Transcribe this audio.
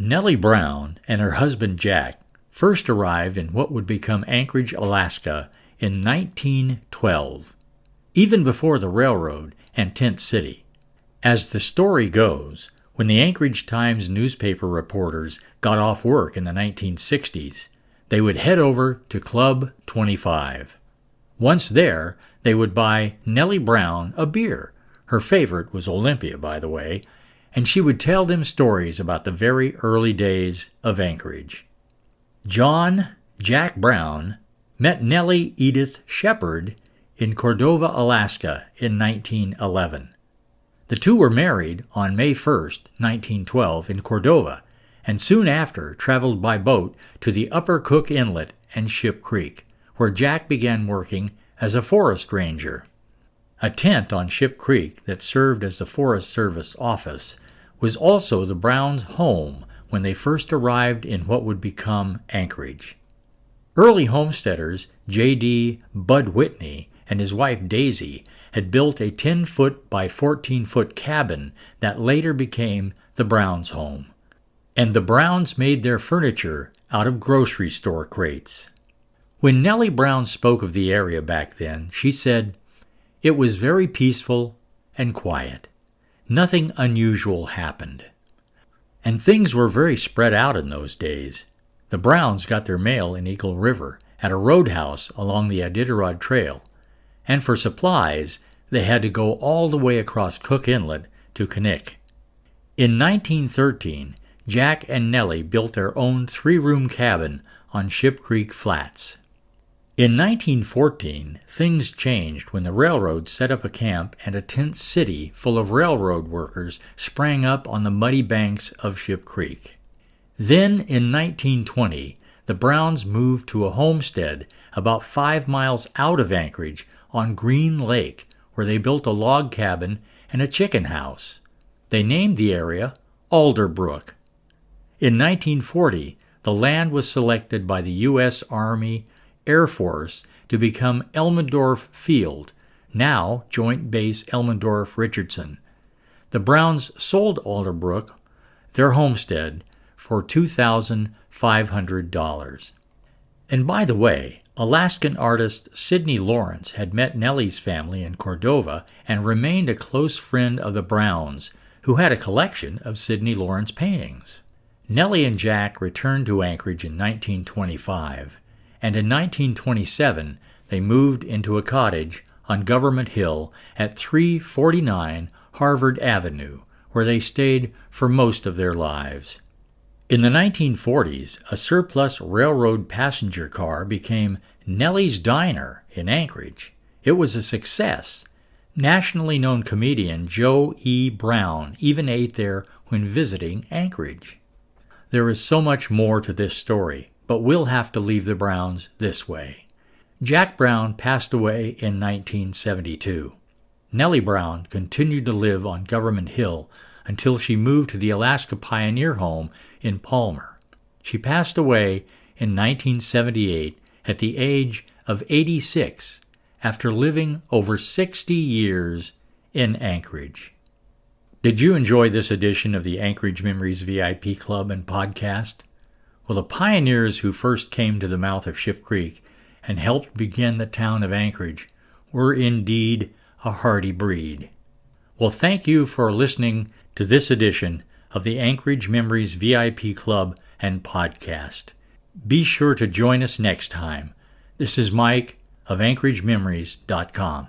Nellie Brown and her husband Jack first arrived in what would become Anchorage, Alaska in 1912, even before the railroad and Tent City. As the story goes, when the Anchorage Times newspaper reporters got off work in the 1960s, they would head over to Club 25. Once there, they would buy Nellie Brown a beer. Her favorite was Olympia, by the way, and she would tell them stories about the very early days of Anchorage. John Jack Brown met Nellie Edith Shepard in Cordova, Alaska in 1911. The two were married on May 1, 1912 in Cordova, and soon after traveled by boat to the Upper Cook Inlet and Ship Creek, where Jack began working as a forest ranger. A tent on Ship Creek that served as the Forest Service office was also the Browns' home when they first arrived in what would become Anchorage. Early homesteaders J.D. Bud Whitney and his wife Daisy had built a 10-foot by 14-foot cabin that later became the Browns' home. And the Browns made their furniture out of grocery store crates. When Nellie Brown spoke of the area back then, she said, "It was very peaceful and quiet. Nothing unusual happened." And things were very spread out in those days. The Browns got their mail in Eagle River at a roadhouse along the Iditarod Trail, and for supplies, they had to go all the way across Cook Inlet to Knik. In 1913, Jack and Nellie built their own 3-room cabin on Ship Creek Flats. In 1914, things changed when the railroad set up a camp and a tent city full of railroad workers sprang up on the muddy banks of Ship Creek. Then, in 1920, the Browns moved to a homestead about 5 miles out of Anchorage on Green Lake, where they built a log cabin and a chicken house. They named the area Alderbrook. In 1940, the land was selected by the U.S. Army Air Force to become Elmendorf Field, now Joint Base Elmendorf-Richardson. The Browns sold Alderbrook, their homestead, for $2,500. And by the way, Alaskan artist Sidney Lawrence had met Nellie's family in Cordova and remained a close friend of the Browns, who had a collection of Sidney Lawrence paintings. Nellie and Jack returned to Anchorage in 1925, and in 1927 they moved into a cottage on Government Hill at 349 Harvard Avenue, where they stayed for most of their lives. In the 1940s, a surplus railroad passenger car became Nellie's Diner in Anchorage. It was a success. Nationally known comedian Joe E. Brown even ate there when visiting Anchorage. There is so much more to this story, but we'll have to leave the Browns this way. Jack Brown passed away in 1972. Nellie Brown continued to live on Government Hill until she moved to the Alaska Pioneer Home in Palmer. She passed away in 1978 at the age of 86 after living over 60 years in Anchorage. Did you enjoy this edition of the Anchorage Memories VIP Club and podcast? Well, the pioneers who first came to the mouth of Ship Creek and helped begin the town of Anchorage were indeed a hardy breed. Well, thank you for listening to this edition of the Anchorage Memories VIP Club and podcast. Be sure to join us next time. This is Mike of AnchorageMemories.com.